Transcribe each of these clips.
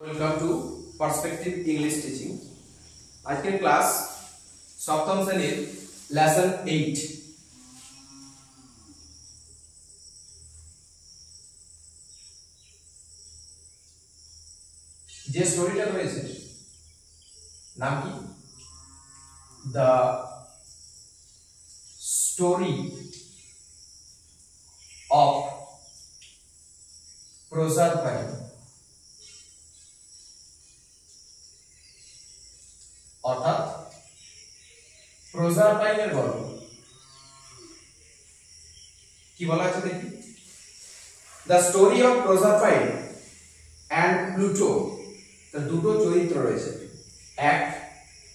Welcome to perspective English teaching. আজকের class সপ্তম শ্রেণীর লেসন 8। যে স্টোরিটা রয়েছে নাম কি? The story of Proserpine. অর্থাৎ প্রজারপাইনের গল্প। কি বলা আছে দেখি? The story of Proserpine and Pluto. তো দুটো চরিত্র রয়েছে, এক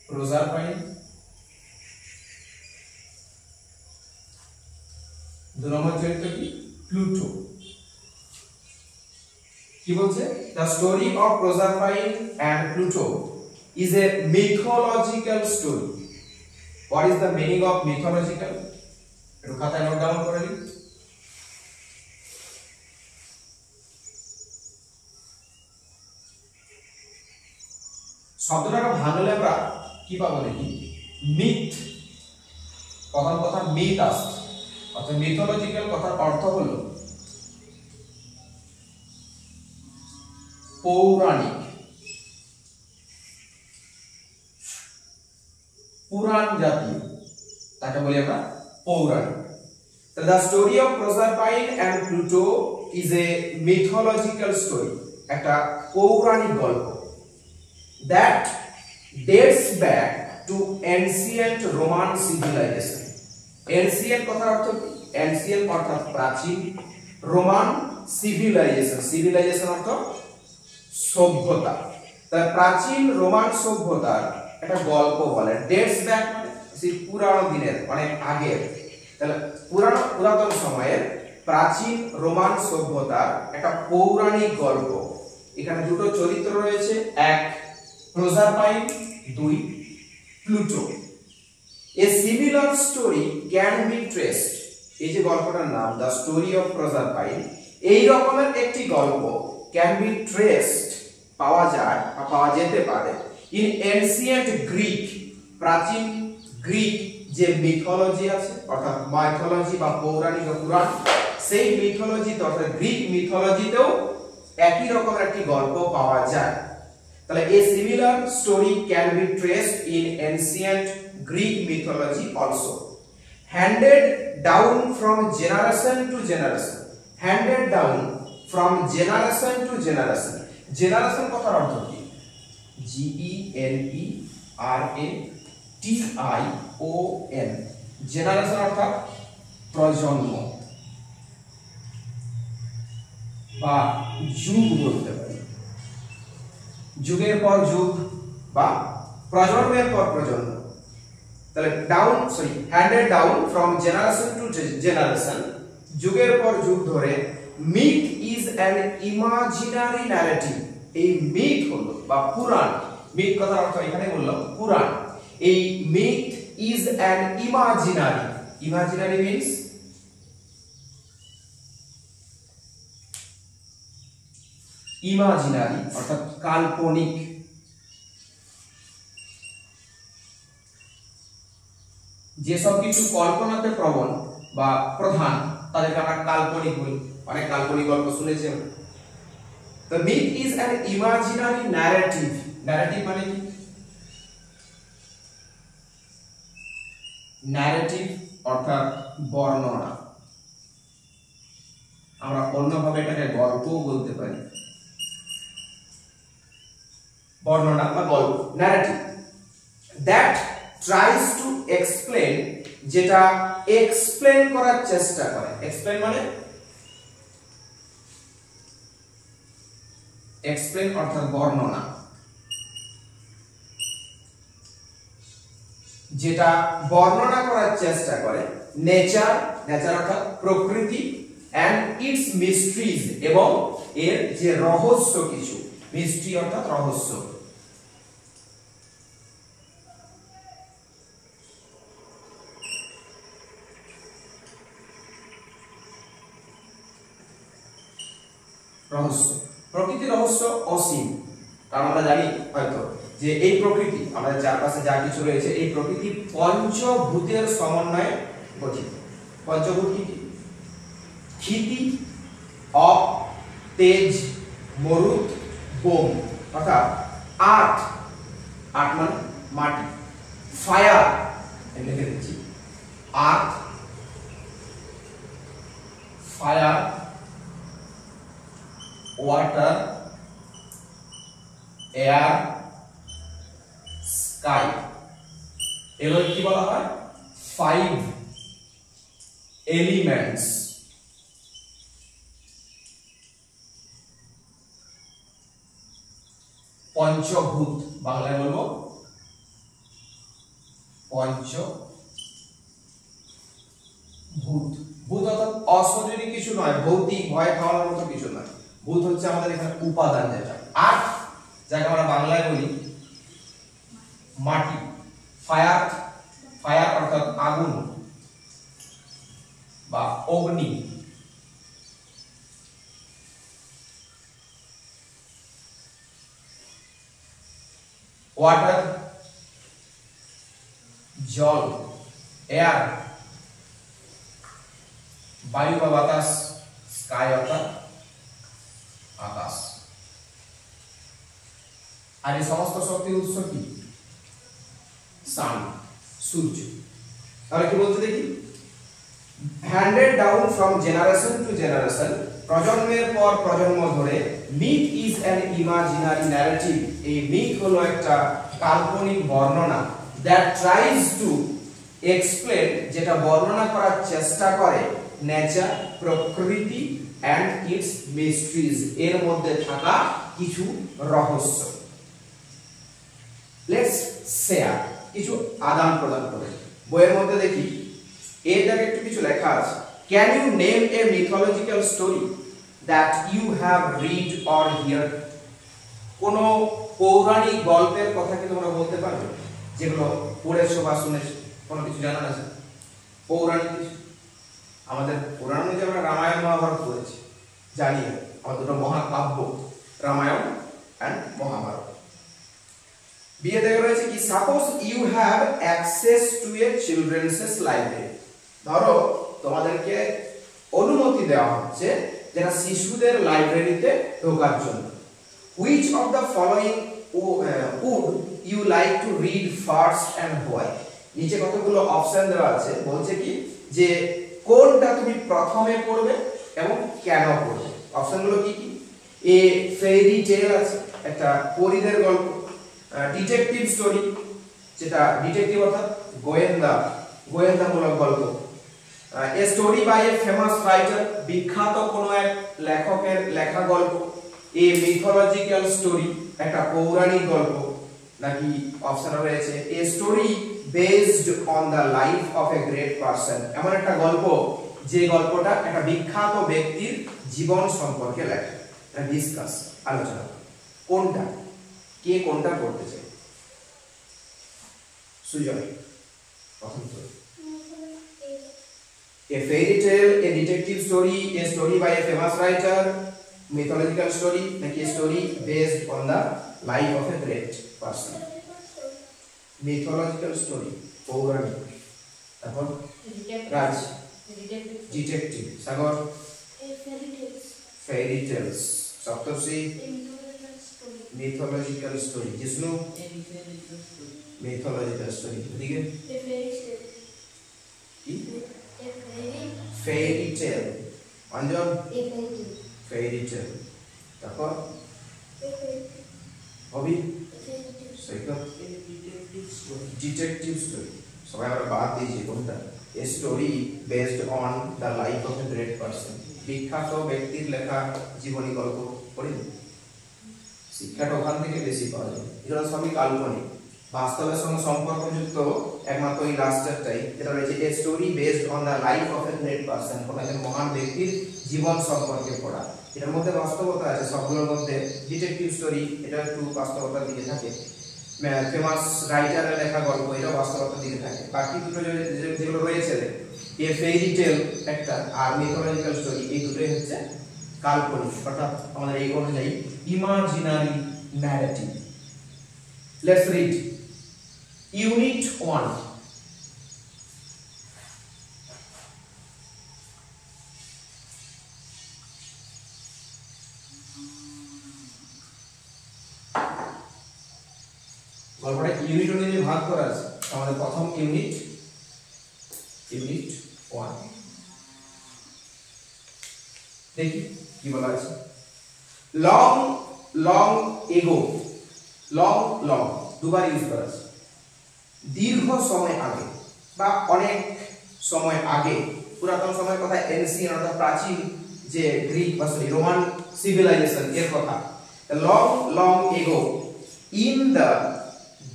প্রজারপাইন, দু নম্বর চরিত্র কি? প্লুটো। কি বলছে? The story of Proserpine and Pluto is a mythological story. What is the meaning of mythological? একটু খাতায় নোট ডাউন করে নিন। শব্দটাকে ভাঙলে আমরা কি পাবো দেখি? মিথ। প্রথম কথা মিথ আসছে, অর্থাৎ মিথোলজিক্যাল কথার অর্থ হলো পৌরাণিক, পুরাণ জাতীয়, তাকে বলি আমরা পৌরাণিক। The story of Proserpine and Pluto is a mythological story, একটা পৌরাণিক গল্প that dates back to ancient Roman civilization. Ancient কথার অর্থ কি? Ancient অর্থাৎ প্রাচীন, রোমান civilization, civilization অর্থ সভ্যতা। তার প্রাচীন রোমান সভ্যতার একটা গল্প বলে। ডেটস ব্যাক মানে সেই পুরানো দিনের, অনেক আগের, তাহলে পুরাতন সময়ের প্রাচীন রোমান সভ্যতার একটা পৌরাণিক গল্প। এখানে দুটো চরিত্র রয়েছে, এক প্রজারপাইন, দুই Pluto. A similar story can be traced. এই যে গল্পটার নাম দ্য স্টোরি অফ প্রজারপাইন, এই রকমের একটি গল্প ক্যান বি ট্রেসড, পাওয়া যায় বা পাওয়া যেতে পারে ইন এনসিয়েন্ট গ্রিক, প্রাচীন গ্রিক যে মিথোলজি আছে, অর্থাৎ মাইথোলজি বা পৌরাণিক পুরাণ, সেই মিথোলজিতে অর্থাৎ গ্রিক মিথোলজিতেও একই রকমের একটি গল্প পাওয়া যায়। তাহলে a similar story can be traced in ancient Greek mythology also, handed down from generation to generation. Handed down from generation to generation. Generation কথার অর্থ কি? GENERATION, জেনারেশন অর্থাৎ প্রজন্ম বা যুগ বলতে পারি, যুগের পর যুগ বা প্রজন্মের পর প্রজন্ম। তাহলে handed down from generation to generation, যুগের পর যুগ ধরে। Myth is an imaginary narrative. এই মিথ হলো বা পুরাণ, মিথ কথার অর্থ এখানে বললাম পুরাণ। এই myth is an imaginary, imaginary means imaginary অর্থাৎ কাল্পনিক। যেসব কিছু কল্পনাতে প্রবণ বা প্রধান তাদেরকে আমরা কাল্পনিক বলি। অনেক কাল্পনিক গল্প শুনেছি আমরা। The myth is an imaginary narrative. Narrative মানে কি? Narrative অর্থাৎ বর্ণনা। আমরা অন্যভাবে এটাকে গল্পও বলতে পারি। বর্ণনা বা গল্প, narrative that tries to explain, যেটা এক্সপ্লেন করার চেষ্টা করে। এক্সপ্লেন মানে এক্সপ্লেন অর্থাৎ বর্ণনা, যেটা বর্ণনা করার চেষ্টা করে নেচার, নেচার অর্থাৎ প্রকৃতি, এন্ড ইটস মিস্ট্রিজ, এবং এর যে রহস্য কিছু, মিস্ট্রি অর্থাৎ রহস্য। রহস্য, প্রকৃতির রহস্য অসীম, কারণ আমরা জানি হয়তো যে এই প্রকৃতি আমাদের চারপাশে যা কিছু রয়েছে এই প্রকৃতি পঞ্চভূতের সমন্বয়ে গঠিত। পঞ্চভূত কি কি? ক্ষিতি, অপ, তেজ, মরুত, বোম, অর্থাৎ আট মানে মাটি, ফায়ার লিখে দিচ্ছি, আর্থ, ফায়ার, ওয়াটার, এয়ার, স্কাই, এগুলো কি বলা হয়? 5 এলিমেন্টস। পঞ্চভূত, বাংলায় বলবো পঞ্চভূত। ভূত অর্থাৎ অশরীরী কিছু নয়, ভৌতিক ভয় খাওয়ানোর মতো কিছু নয়। ভূত হচ্ছে আমাদের এখানে উপাদান, যেটা আর্থ, যাকে আমরা বাংলায় বলি মাটি। ফায়ার, ফায়ার অর্থাৎ আগুন বা অগ্নি। ওয়াটার জল, এয়ার বায়ু বা বাতাস, স্কাই অর্থাৎ আকাশ। আর এই সমস্ত শক্তির উৎস কি? সান, সূর্য। তাহলে কি বলতে দেখি, handed down from generation to generation, প্রজন্মের পর প্রজন্ম ধরে, myth is an imaginary narrative, এই মিথ হলো একটা কাল্পনিক বর্ণনা, দ্যাট ট্রাইজ টু এক্সপ্লেন, যেটা বর্ণনা করার চেষ্টা করে, নেচার, প্রকৃতি অ্যান্ড ইটস মিস্ট্রিজ, এর মধ্যে থাকা কিছু রহস্য। লেটস শেয়ার, কিছু আদান প্রদান করে। বইয়ের মধ্যে দেখি এর দাগে একটু কিছু লেখা আছে। Can you name a mythological story that you have read or hear? কোন পৌরাণিক গল্পের কথা কি তোমরা বলতে পারবে, যেগুলো পড়েছো বা শুনেছো? কোনো কিছু জানা আছে পৌরাণিক কিছু? আমাদের পুরাণ অনুযায়ী আমরা রামায়ণ মহাভারত পড়েছি, জানি আমাদের দুটো মহাকাব্য রামায়ণ এন্ড মহাভারত। বিয়ে দেখে রয়েছে কি, suppose you have access to a children's library, ধরো তোমাদেরকে অনুমতি দেওয়া হচ্ছে যেটা শিশুদের লাইব্রেরিতে ঢোকার জন্য। Which of the following would you like to read first and why? নিচে কতগুলো অপশন দেওয়া আছে, বলছে কি যে কোনটা তুমি প্রথমে পড়বে এবং কেন পড়বে। অপশনগুলো কি কি? এ ফেরি টেল আছে, একটা পরীদের গল্প, ডিটেকটিভ স্টোরি, যেটা ডিটেকটিভ অর্থাৎ গোয়েন্দামূলক গল্প, a story by a famous writer, বিখ্যাত কোনো এক লেখকের লেখা গল্প, এ মিথোলজিক্যাল স্টোরি, একটা পৌরাণিক গল্প, নাকি অপশন রয়েছে a story based on the life of a great person, এমন একটা গল্প যে গল্পটা একটা বিখ্যাত ব্যক্তির জীবন সম্পর্কে লেখা। ডিসকাস, আলোচনা। কোনটা, কে কোনটা পড়তে চায়? সুজয় প্রথম তো। A fairy tale, a detective story, a story by a famous writer, mythological story, like a story based on the life of a great person. Mythological story, পৌরাণিক। তারপর রাজ, ডিটেকটিভ। সাগর, fairy tales। সপ্তর্ষি, mythological story। Jishnu, mythological story। এদিকে কি? fairy tale। Anjan, fairy tale। তারপর হবি, সৈকত, detective story. সবাই আমরা বাদ দিয়েছি কোনটা? A story based on the life of a great person, বিখ্যাত ব্যক্তির লেখা জীবনী গল্প। পড়িনি? শিক্ষাটা ওখান থেকে বেশি পাওয়া যায়, এগুলো সবই কাল্পনিক, বাস্তবের সঙ্গে সম্পর্কযুক্ত একমাত্র এই লাস্টারটাই, যেটা রয়েছে a story based on the life of a great person, কোনো একজন মহান ব্যক্তির জীবন সম্পর্কে পড়া। এটার মধ্যে বাস্তবতা আছে, সবগুলোর মধ্যে ডিটেকটিভ স্টোরি এটা একটু বাস্তবতার দিকে থাকে, ফেমাস রাইটারের লেখা গল্প এটা বাস্তবতার দিকে থাকে। বাকি দুটো যেগুলো রয়েছে এ ফেরি টেল একটা আর মিথোলজিক্যাল স্টোরি, এই দুটোই হচ্ছে কাল্পনিক, অর্থাৎ আমাদের এই অনুযায়ী imaginary narrative. Let's read Unit 1. গল্পটা ইউনিট অনুযায়ী ভাগ করা আছে। আমাদের প্রথম ইউনিট 1 দেখি কি বলা আছে। Long long ago, long long দুবার ইউজ করা আছে। দীর্ঘ সময় আগে বা অনেক সময় আগে, পুরাতন সময়ের কথা, এনসিয়েন্ট অর্থাৎ প্রাচীন যে গ্রিক বা রোমান সিভিলাইজেশন এর কথা। Long long ago in the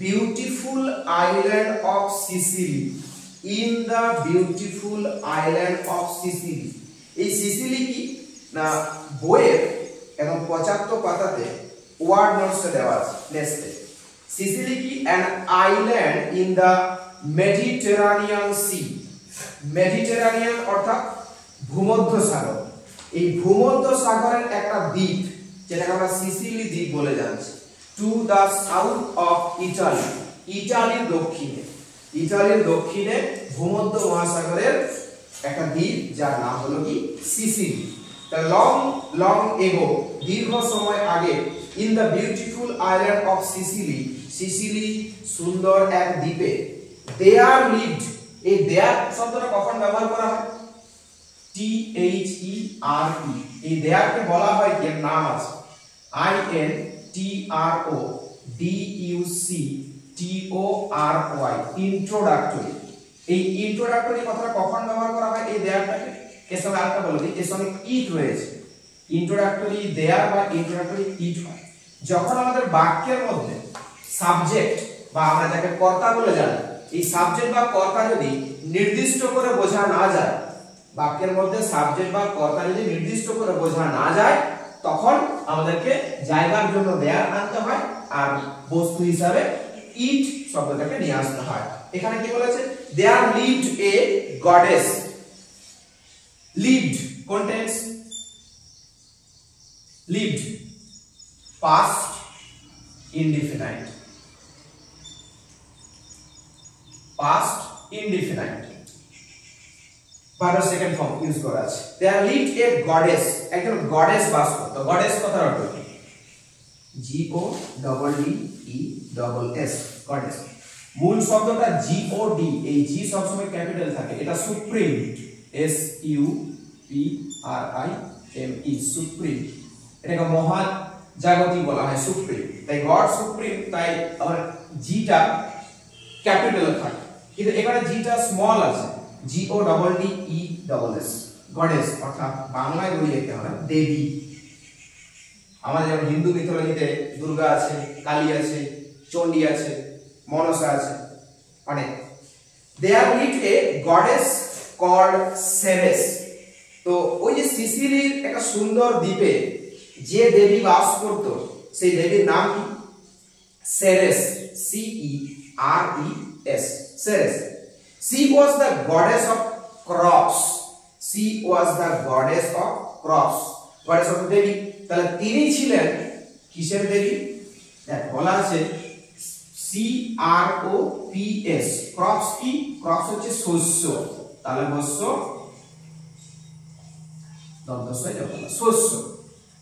beautiful island of Sicily, in the beautiful island of Sicily. এই সিসিলি কি না বইয়ের এবং 75 পাতাতে ওয়ার্ড নোটসে দেওয়া আছে। নেক্সটে সিসিলি কি an island in the Mediterranean Sea, Mediterranean অর্থাৎ ভূমধ্য সাগর। এই ভূমধ্য সাগরের একটা দ্বীপ যেটাকে আমরা সিসিলি দ্বীপ বলে জানছি। To the south of Italy, ইটালির দক্ষিণে, ইটালির দক্ষিণে ভূমধ্য মহাসাগরের একটা দ্বীপ যার নাম হলো কি সিসিলি। তা লং লং এগো দীর্ঘ সময় আগে, in the beautiful island of Sicily, Sicily সুন্দর এক দ্বীপে, দেয়ার লিভড, এই দেয়ার শব্দটা কখন ব্যবহার করা হয়? টি এইচ ই আর ই, এই দেয়ারকে বলা হয় কি নাম আছে I N T R O D U C T O R Y, introductory. এই ইন্ট্রোডাক্টরি কথাটা কখন ব্যবহার করা হয় এই দেয়ারটাকে? এর সঙ্গে আরেকটা বলে দিই, এর সঙ্গে ইট রয়েছে। ইন্ট্রোডাক্টরি দেয়ার বা ইন্ট্রোডাক্টরি ইট হয় যখন আমাদের বাক্যের মধ্যে সাবজেক্ট বা আমরা যাকে কর্তা বলে জানি, এই সাবজেক্ট বা কর্তা যদি নির্দিষ্ট করে বোঝা না যায়, বাক্যের মধ্যে সাবজেক্ট বা কর্তা যদি নির্দিষ্ট করে বোঝা না যায়, তখন আমাদেরকে জায়গার জন্য দেয়ার আনতে হয় আর বস্তু হিসাবে ইট শব্দটাকে নিয়ে আসতে হয়। এখানে কি বলেছে? There lived a goddess. Lived কোন tense? Lived past indefinite, past indefinite ভার্বের সেকেন্ড ফর্ম ইউজ করা আছে। দেয়ার লিভড এ গডেস, একজন গডেস বাস করত। গডেস কথার অর্থ কি? G O double D E double S, goddess. মূল শব্দটা জি ও ডি, এই জি সবসময় ক্যাপিটাল থাকে। এটা supreme, S U P R E M E, supreme. এটাকে মহা জাগতিক বলা হয়, সুপ্রিম। তাই গড সুপ্রিম, তাই আমার জিটা ক্যাপিটাল থাকে, কিন্তু এখানে জিটা স্মল আছে, G O double D E double S, goddess অর্থাৎ বাংলায় বলি লিখতে হবে দেবী। আমাদের যেমন হিন্দু মিথোলজিতে দুর্গা আছে, কালী আছে, চণ্ডী আছে, মনসা আছে অনেক। There lived a goddess called Ceres. তো ওই যে সিসিলির একটা সুন্দর দ্বীপে যে দেবী বাস করত, সেই দেবীর নাম কি? Ceres, C E R E S, Ceres. She was the goddess of crops. She was the goddess of crops. Goddess of দেবী। তাহলে তিনি ছিলেন কিসের দেবী? বলা আছে সি আর ও পি এস, ক্রপস কি? ক্রপস হচ্ছে শস্য, তাহলে শস্য শস্য।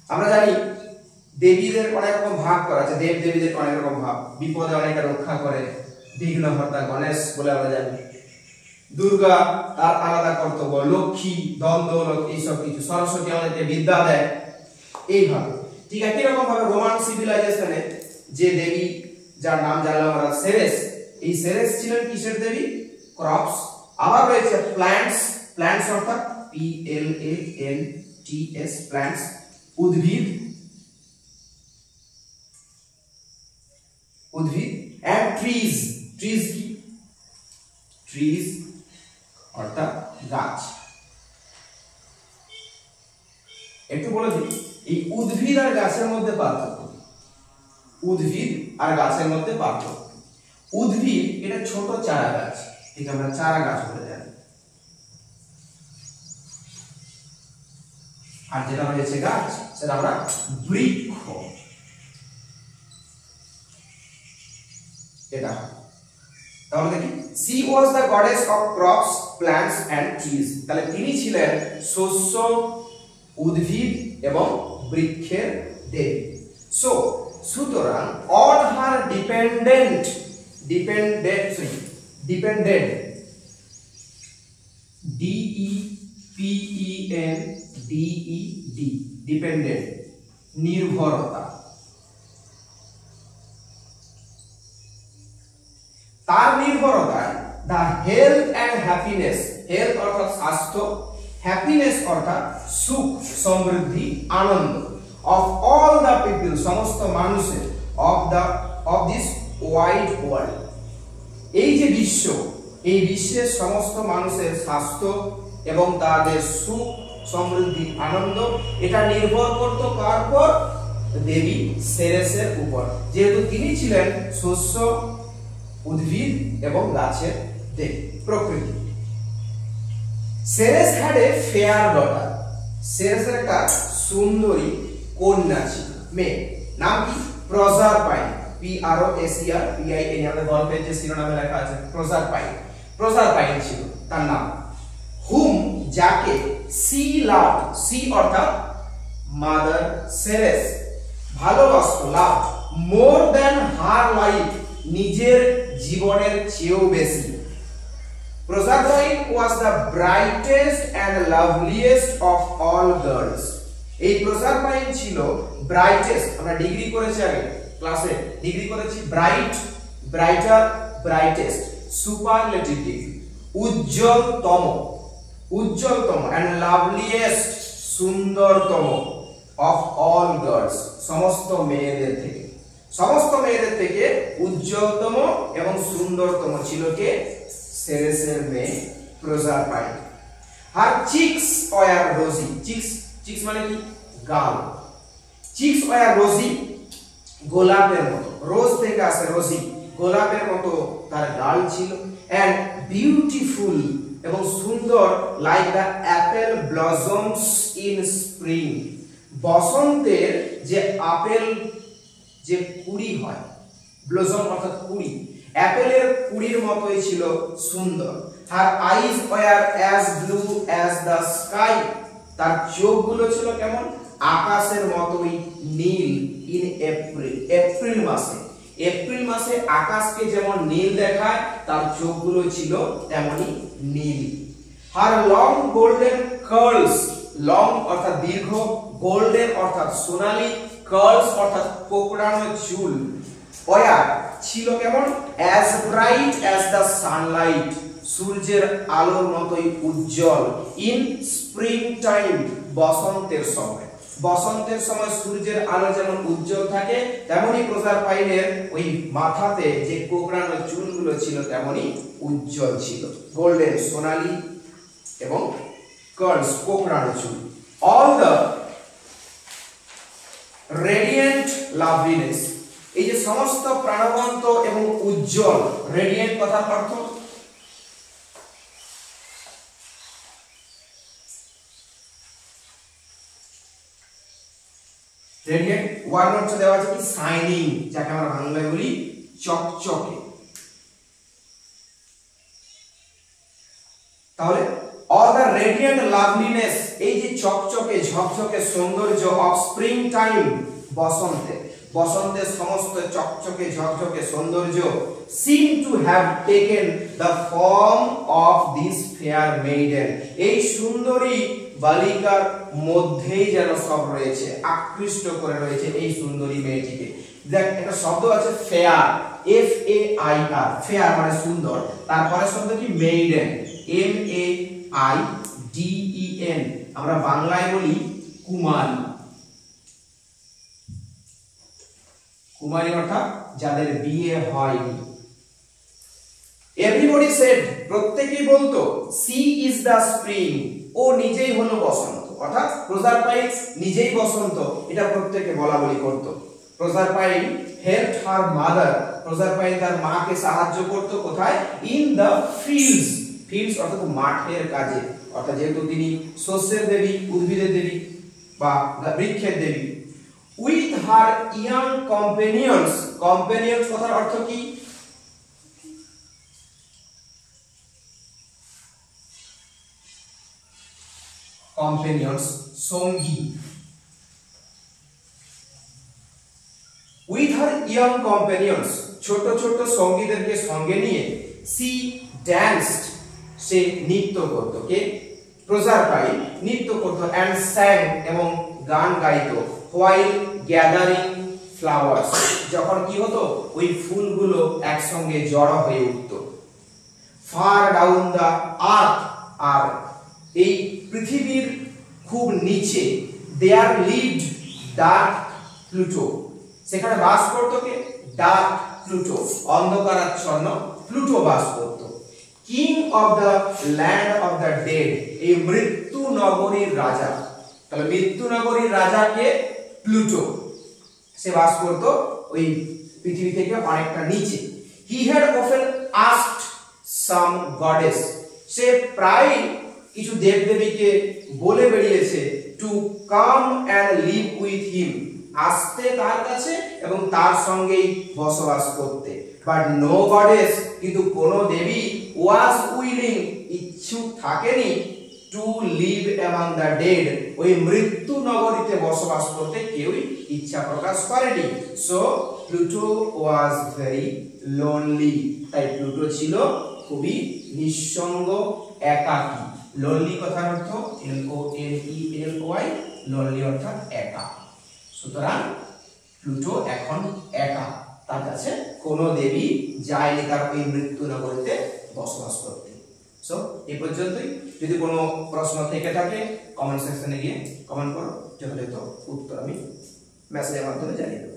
আমরা জানি দেবীদের অনেক রকম ভাগ করা আছে, দেব দেবীদের অনেক রকম ভাব। বিপদে অনেকটা রক্ষা করে, বিঘ্নহর্তা গণেশ বলে আমরা জানি। দুর্গা তার আলাদা কর্তব্য, লক্ষ্মী ধন দৌলত এইসব কিছু, সরস্বতী আমাদেরকে বিদ্যা দেয়, এইভাবে। ঠিক একই রকম ভাবে রোমান সিভিলাইজেশনে যে দেবী যার নাম জানলাম আমরা সেরেস, এই সেরেস ছিলেন কিসের দেবী? ক্রপস। আবার রয়েছে প্ল্যান্টস, প্ল্যান্টস অর্থাৎ P L A N T S, plants উদ্ভিদ, উদ্ভিদ। এন্ড ট্রিজ, ট্রিজ কি? ট্রিজ অর্থাৎ গাছ। একটু বলে দিই, এই উদ্ভিদ আর গাছের মধ্যে পার্থক্য, উদ্ভিদ আর গাছের মধ্যে পার্থক্য। উদ্ভিদ এটা ছোট চারা গাছ, ঠিক আমরা চারা গাছ বলে জানি। আর যেটা রয়েছে গাছ, সেটা আমরা বৃক্ষ। এটা হয়। তাহলে দেখি she was the goddess of crops, plants and trees। তাহলে তিনি ছিলেন শস্য, উদ্ভিদ এবং বৃক্ষের দেবী। সো সুতরাং all her dependent dependent নির্ভরতা, তার নির্ভরতায় the health and happiness, health অর্থাৎ স্বাস্থ্য, happiness অর্থাৎ সুখ, সমৃদ্ধি, আনন্দ of all the people সমস্ত মানুষের of this wide world, এই যে বিশ্ব, এই বিশ্বের সমস্ত মানুষের স্বাস্থ্য এবং তাদের সুখ, সমৃদ্ধি, আনন্দ এটা নির্ভর করত কার উপর? দেবী সেরেসের উপর, যেহেতু তিনি ছিলেন শস্য, উদ্ভিদ এবং গাছের দেবী, প্রকৃতি। Ceres had a fair daughter, সেরেসের একটা সুন্দরী কন্যা ছিল, মেয়ে, নাম কি? প্রজারপাইন, PROSERPIN, আমাদের গল্পের যে শিরোনামে লেখা আছে প্রজারপাইন, প্রজারপাইন ছিল তার নাম। হুম, যাকে সি লাভ, সি অর্থাৎ মাদার সেরেস ভালোবাসত, লাভ মোর দ্যান হার লাইফ, নিজের জীবনের চেয়েও বেশি। Proserpine was the brightest and loveliest of all girls, এই প্রজারপাইন ছিল ব্রাইটেস্ট, আমরা ডিগ্রি করেছি আগে ক্লাসে, ডিগ্রি করেছি bright, brighter, brightest, superlative degree, উজ্জ্বলতম, উজ্জ্বলতম, এন্ড লাভলিয়েস্ট, সুন্দরতম, অফ অল গার্লস, সমস্ত মেয়েদের থেকে, সমস্ত মেয়েদের থেকে উজ্জ্বলতম এবং সুন্দরতম ছিল কে? সেরেসের মেয়ে প্রজারপাইন। হার চিক্স ওয়ার রোজি, চিক্স, চিক্স মানে কি? গাল, চিক্স ওয়ার রোজি, গোলাপের মতো, রোজ থেকে আসে রোজি, গোলাপের মতো তার গাল ছিল, এন্ড বিউটিফুল এবং সুন্দর, like the Apple blossoms in spring, বসন্তের যে আপেল যে কুড়ি হয়, ব্লসম অর্থাৎ কুড়ি, অ্যাপেলের কুড়ির মতোই ছিল সুন্দর। Her eyes were as blue as the sky, তার চোখগুলো ছিল কেমন? আকাশের মতোই নীল। ইন এপ্রিল, এপ্রিল মাসে, এপ্রিল মাসে আকাশকে যেমন নীল দেখায়, তার চোখগুলো ছিল তেমনি নীল। Her long golden curls, long অর্থাৎ দীর্ঘ, গোল্ডেন অর্থাৎ সোনালী, কার্লস অর্থাৎ কোকড়ানো চুল, ওয়ার ছিল কেমন? As bright as the Sunlight, সূর্যের আলোর মতোই উজ্জ্বল। ইন স্প্রিং টাইম, বসন্তের সময়, বসন্তের সময় সূর্যের আলো যেমন উজ্জ্বল থাকে, তেমনি প্রজারপাইনের ওই মাথাতে যে কোকড়ানো চুলগুলো ছিল তেমনি উজ্জ্বল ছিল, গোল্ডেন, সোনালী এবং কার্লস, কোকড়ানো চুল। অল দ্য রেডিয়েন্ট লাভলিনেস, এই যে সমস্ত প্রাণবন্ত এবং উজ্জ্বল, রেডিয়েন্ট কথার অর্থ রেডিয়েন্ট, ওয়ার্ড হচ্ছে দেওয়া আছে কি? শাইনিং, যাকে আমরা বাংলায় বলি চকচকে। তাহলে অল দ্য রেডিয়েন্ট লাভলিনেস, এই যে চকচকে ঝকঝকে সৌন্দর্য, অফ স্প্রিং টাইম, বসন্তে, বসন্তের সমস্ত চকচকে ঝকঝকে সৌন্দর্য, seem to have taken the form of this fair maiden, এই সুন্দরী বালিকার মধ্যেই যেন সব রয়েছে, আকৃষ্ট করে রয়েছে এই সুন্দরী মেয়েটিকে। দেখ একটা শব্দ আছে ফেয়ার, FAIR, ফেয়ার মানে সুন্দর, তারপরে শব্দ কি? মেইডেন, MAIDEN, আমরা বাংলায় বলি কুমারী, কুমারী অর্থাৎ যাদের বিয়ে হয়নি। এভরিবডি সেড, প্রত্যেকেই বলতো, সি ইজ দ্য স্প্রিং, ও নিজেই হলো বসন্ত, অর্থাৎ প্রজারপাইন নিজেই বসন্ত, এটা প্রত্যেকে বলা বলি করত। প্রজারপাইন হেল্পড হার মাদার, প্রজারপাইন তার মাকে সাহায্য করত কোথায়? ইন দ্য ফিল্ডস, ফিল্ডস অর্থাৎ মাঠের কাজে, অর্থাৎ যেহেতু তিনি শস্যের দেবী, উদ্ভিদের দেবী বা বৃক্ষের দেবী। With her young companions, companions কথার অর্থ কি? কম্পেনিয়ন্স, সঙ্গী। উইথ হার ইয়ং কম্পেনিয়ন্স, ছোট ছোট সঙ্গীদেরকে সঙ্গে নিয়ে সি ড্যান্সড, সে নৃত্য করত। কে? প্রজারপাইন নৃত্য করত। অ্যান্ড স্যাং, এবং গান গাইতো। হোয়াইল গ্যাদারিং ফ্লাওয়ার্স, যখন কি হতো ওই ফুলগুলো একসঙ্গে জড়ো হয়ে উঠত। ফার ডাউন দা আর্থ, আর এই পৃথিবীর খুব নিচে, দেয়ার লিভড ডার্ক প্লুটো, সেখানে বাস করতো কে? ডার্ক প্লুটো, অন্ধকারাচ্ছন্ন প্লুটো বাস করত। King of the land of the dead, এই মৃত্যু নগরীর রাজা। তাহলে মৃত্যু নগরীর রাজাকে? প্লুটো, সে বাস করত ওই পৃথিবী থেকে অনেকটা নিচে। He had often asked some goddess, সে প্রায় কিছু দেবদেবীকে বলে বেরিয়েছে to come and live with him, আসতে তার কাছে এবং তার সঙ্গেই বসবাস করতে। বাট নো গডেস, কিন্তু কোন দেবী ওয়াজ উইলিং, ইচ্ছুক থাকেনি to live among the dead, ওই মৃত্যু নগরীতে বসবাস করতে কেউই ইচ্ছা প্রকাশ করেনি। So Pluto was very lonely, তাই প্লুটো ছিল খুবই নিঃসঙ্গ, একাকী। লোনলি কথার অর্থ LONELY, লোনলি অর্থাৎ একা। সুতরাং প্লুটো এখন একা, তার কাছে কোনো দেবী যায়নি তার ওই মৃত্যু নগরীতে বসবাস করতে। সো এই পর্যন্তই। যদি কোনো প্রশ্ন থেকে থাকে কমেন্ট সেকশনে গিয়ে কমেন্ট করো, যথাযথ উত্তর আমি মেসেজের মাধ্যমে জানিয়ে দেব।